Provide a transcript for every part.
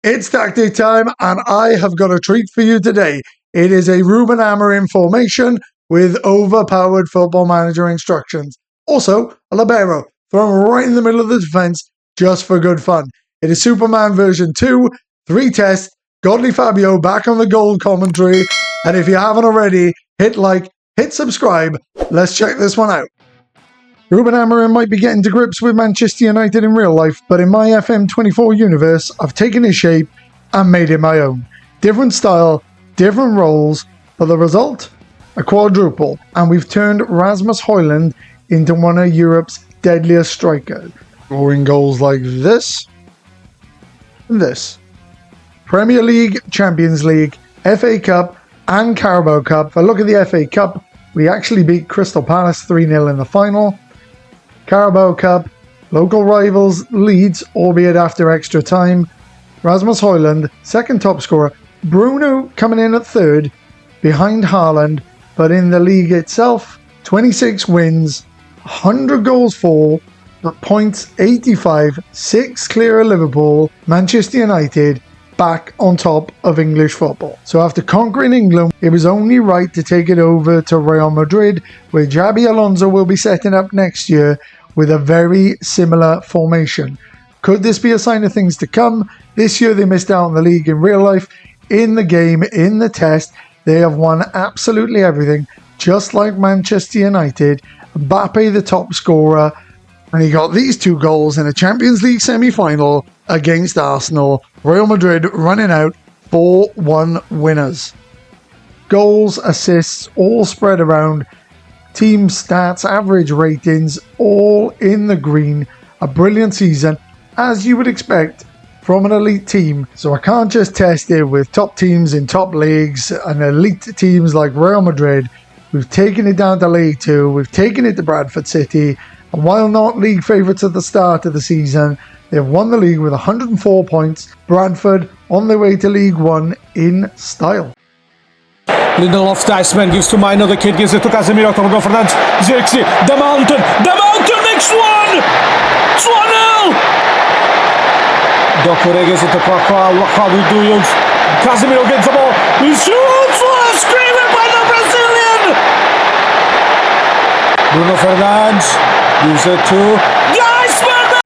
It's tactic time, and I have got a treat for you today. It is a Ruben Amorim formation with overpowered football manager instructions. Also, a libero thrown right in the middle of the defence just for good fun. It is Superman version 2, 3 tests, Godly Fabio back on the goal commentary, and if you haven't already, hit like, hit subscribe. Let's check this one out. Ruben Amorim might be getting to grips with Manchester United in real life, but in my FM24 universe, I've taken his shape and made it my own. Different style, different roles, but the result? A quadruple, and we've turned Rasmus Højlund into one of Europe's deadliest strikers, scoring goals like this and this. Premier League, Champions League, FA Cup and Carabao Cup. If I look at the FA Cup, we actually beat Crystal Palace 3-0 in the final. Carabao Cup, local rivals Leeds, albeit after extra time. Rasmus Højlund, second top scorer. Bruno coming in at third, behind Haaland, but in the league itself, 26 wins, 100 goals for, but points 85, 6 clear of Liverpool, Manchester United, back on top of English football. So after conquering England, it was only right to take it over to Real Madrid, where Xabi Alonso will be setting up next year with a very similar formation. Could this be a sign of things to come? This year they missed out on the league in real life. In the game, in the test, they have won absolutely everything, just like Manchester United. Mbappé the top scorer, and he got these 2 goals in a Champions League semi-final against Arsenal. Real Madrid running out 4-1 winners. Goals, assists, all spread around. Team stats, average ratings, all in the green. A brilliant season, as you would expect from an elite team. So I can't just test it with top teams in top leagues and elite teams like Real Madrid. We've taken it down to League 2. We've taken it to Bradford City. And while not league favourites at the start of the season, they've won the league with 104 points. Bradford on their way to League 1 in style. Lindelof, Dyson gives to my another kid, gives it to Casemiro, Bruno Fernandes, Zirkzee, the mountain, next one! It's 1-0! Doucouré gives it to Kwakwa, Duyugs, Casemiro gets the ball, he shoots, what a screamer by the Brazilian! Bruno Fernandes gives it to Dyson!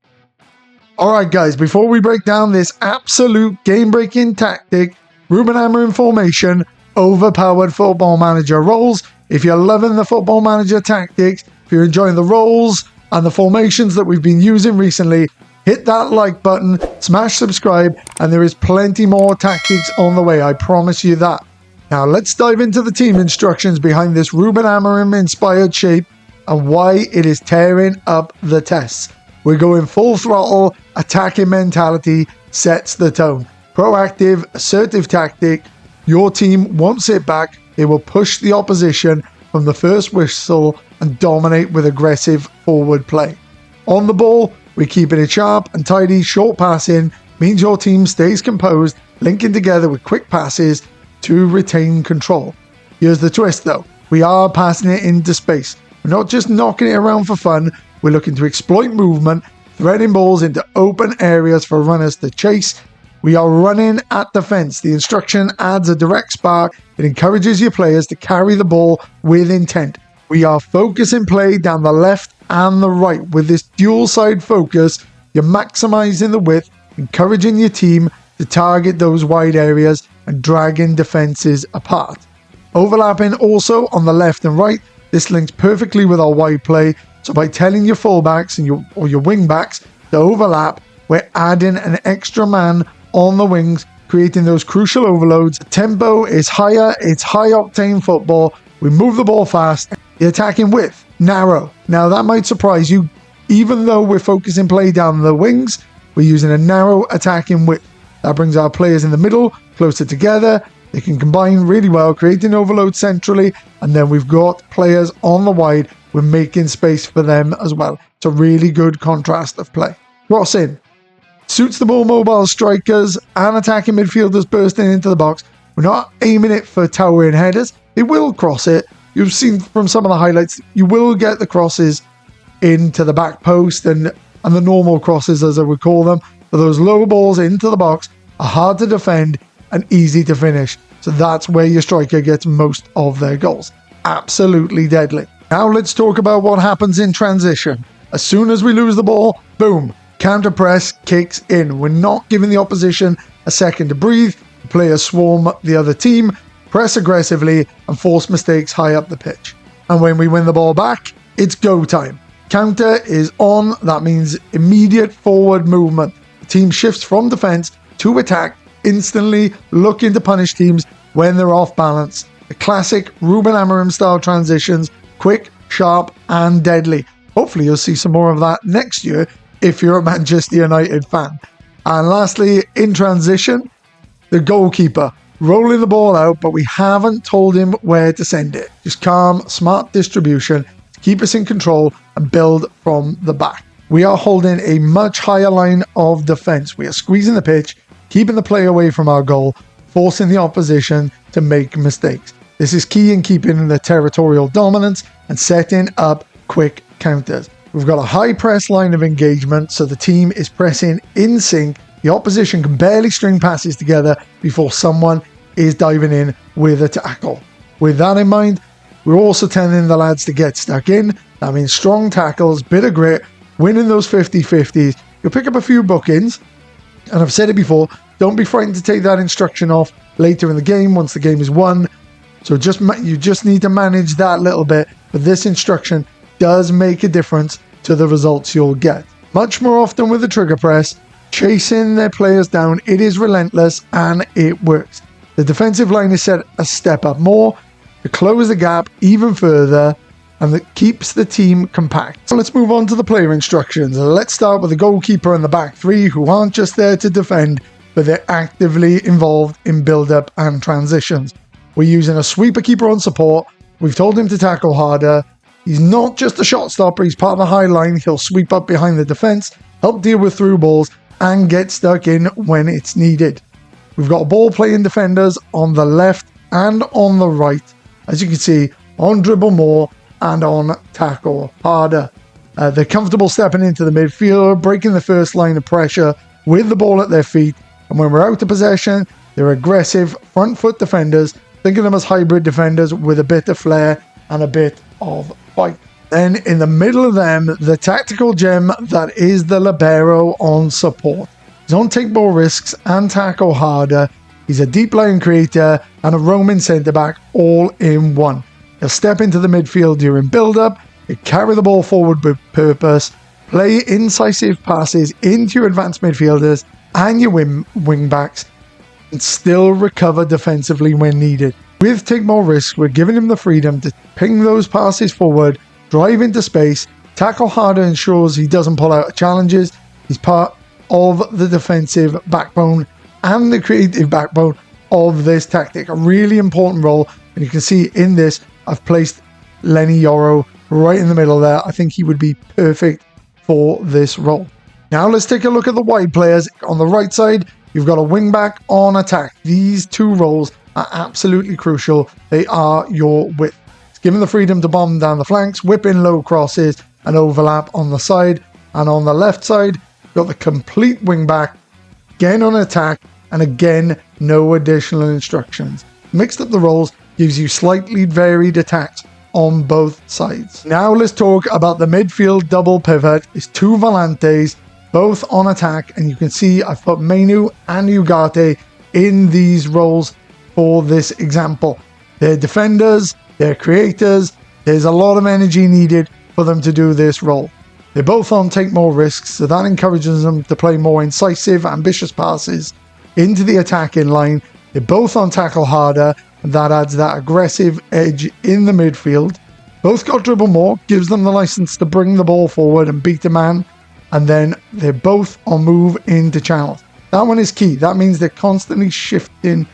Alright guys, before we break down this absolute game-breaking tactic, Ruben Amorim formation, overpowered football manager roles. If you're loving the football manager tactics, if you're enjoying the roles and the formations that we've been using recently, hit that like button, smash subscribe, and there is plenty more tactics on the way, I promise you that. Now let's dive into the team instructions behind this Ruben Amorim inspired shape and why it is tearing up the tests. We're going full throttle, attacking mentality sets the tone. Proactive, assertive tactic. Your team won't sit back, they will push the opposition from the first whistle and dominate with aggressive forward play. On the ball, we're keeping it sharp and tidy. Short passing means your team stays composed, linking together with quick passes to retain control. Here's the twist though, we are passing it into space. We're not just knocking it around for fun, we're looking to exploit movement, threading balls into open areas for runners to chase. We are running at defense. The instruction adds a direct spark. It encourages your players to carry the ball with intent. We are focusing play down the left and the right. With this dual side focus, you're maximizing the width, encouraging your team to target those wide areas and dragging defenses apart. Overlapping also on the left and right. This links perfectly with our wide play. So by telling your fullbacks and your wing backs to overlap, we're adding an extra man on the wings, creating those crucial overloads. The tempo is higher, it's high octane football. We move the ball fast. The attacking width, narrow. Now that might surprise you. Even though we're focusing play down the wings, we're using a narrow attacking width. That brings our players in the middle closer together. They can combine really well, creating overload centrally, and then we've got players on the wide. We're making space for them as well. It's a really good contrast of play. Cross in. Suits the more mobile strikers and attacking midfielders bursting into the box. We're not aiming it for towering headers. They will cross it. You've seen from some of the highlights, you will get the crosses into the back post and the normal crosses, as I would call them. For those low balls into the box, are hard to defend and easy to finish. So that's where your striker gets most of their goals. Absolutely deadly. Now let's talk about what happens in transition. As soon as we lose the ball, boom, counter press kicks in. We're not giving the opposition a second to breathe. The players swarm the other team, press aggressively, and force mistakes high up the pitch. And when we win the ball back, it's go time. Counter is on. That means immediate forward movement. The team shifts from defense to attack, instantly looking to punish teams when they're off balance. The classic Ruben Amorim style transitions, quick, sharp, and deadly. Hopefully you'll see some more of that next year if you're a Manchester United fan. And lastly, in transition, the goalkeeper rolling the ball out, but we haven't told him where to send it. Just calm, smart distribution to keep us in control and build from the back. We are holding a much higher line of defense. We are squeezing the pitch, keeping the play away from our goal, forcing the opposition to make mistakes. This is key in keeping the territorial dominance and setting up quick counters. We've got a high press line of engagement, so the team is pressing in sync. The opposition can barely string passes together before someone is diving in with a tackle. With that in mind, we're also telling the lads to get stuck in. That means strong tackles, bit of grit, winning those 50-50s. You'll pick up a few bookings, and I've said it before, don't be frightened to take that instruction off later in the game once the game is won. So you just need to manage that little bit, but this instruction does make a difference to the results you'll get. Much more often with the trigger press, chasing their players down, it is relentless and it works. The defensive line is set a step up more to close the gap even further, and that keeps the team compact. So let's move on to the player instructions. Let's start with the goalkeeper and the back three, who aren't just there to defend, but they're actively involved in build-up and transitions. We're using a sweeper keeper on support. We've told him to tackle harder. He's not just a shot stopper, he's part of the high line. He'll sweep up behind the defense, help deal with through balls, and get stuck in when it's needed. We've got ball playing defenders on the left and on the right, as you can see, on dribble more and on tackle harder. They're comfortable stepping into the midfield, breaking the first line of pressure with the ball at their feet, and when we're out of possession, they're aggressive front foot defenders. Think of them as hybrid defenders with a bit of flair and a bit of fight. Then in the middle of them, the tactical gem that is the libero on support. He's on take more risks and tackle harder. He's a deep line creator and a roaming centre-back all in one. He'll step into the midfield during build-up, he'll carry the ball forward with purpose, play incisive passes into your advanced midfielders and your wing-backs, and still recover defensively when needed. With take more risks, we're giving him the freedom to ping those passes forward, drive into space, tackle harder ensures he doesn't pull out challenges. He's part of the defensive backbone and the creative backbone of this tactic. A really important role, and you can see in this, I've placed Lenny Yoro right in the middle there. I think he would be perfect for this role. Now let's take a look at the wide players. On the right side, you've got a wing back on attack. These two roles are absolutely crucial. They are your width. It's given the freedom to bomb down the flanks, whip in low crosses and overlap on the side. And on the left side, you've got the complete wing back, again on attack, and again, no additional instructions. Mixed up the roles gives you slightly varied attacks on both sides. Now let's talk about the midfield double pivot. It's two volantes, both on attack, and you can see I've put Menu and Ugarte in these roles for this example. They're defenders, they're creators, there's a lot of energy needed for them to do this role. They're both on take more risks, so that encourages them to play more incisive, ambitious passes into the attacking line. They're both on tackle harder, and that adds that aggressive edge in the midfield. Both got dribble more, gives them the license to bring the ball forward and beat a man, and then they're both on move into channels. That one is key. That means they're constantly shifting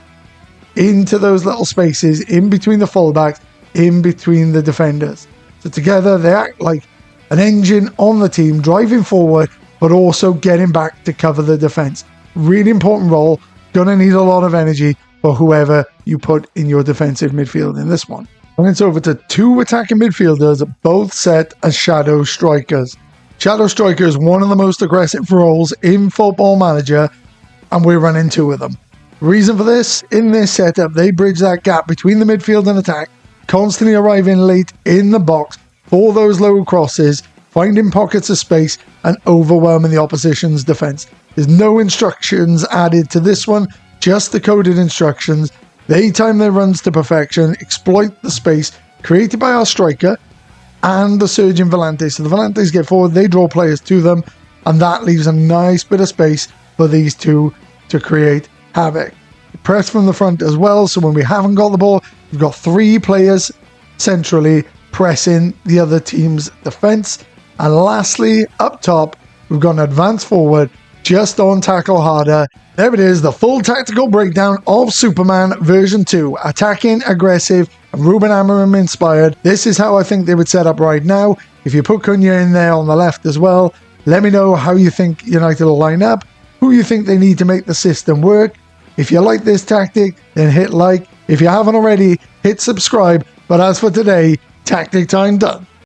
into those little spaces in between the fullbacks, in between the defenders. So together they act like an engine on the team, driving forward, but also getting back to cover the defense. Really important role. Gonna need a lot of energy for whoever you put in your defensive midfield in this one. And it's over to two attacking midfielders, both set as shadow strikers. Shadow striker is one of the most aggressive roles in Football Manager. and we're running two of them. Reason for this, in this setup, they bridge that gap between the midfield and attack, constantly arriving late in the box for those low crosses, finding pockets of space and overwhelming the opposition's defence. There's no instructions added to this one, just the coded instructions. They time their runs to perfection, exploit the space created by our striker and the surging Volantes. So the Volantes get forward, they draw players to them, and that leaves a nice bit of space for these two to create havoc. Press from the front as well, so when we haven't got the ball, we've got three players centrally pressing the other team's defence. And lastly, up top, we've got an advance forward just on tackle harder. There it is, the full tactical breakdown of Superman version 2. Attacking, aggressive, and Ruben Amorim inspired. This is how I think they would set up right now. If you put Cunha in there on the left as well, let me know how you think United will line up, who you think they need to make the system work. If you like this tactic, then hit like. If you haven't already, hit subscribe. But as for today, tactic time done.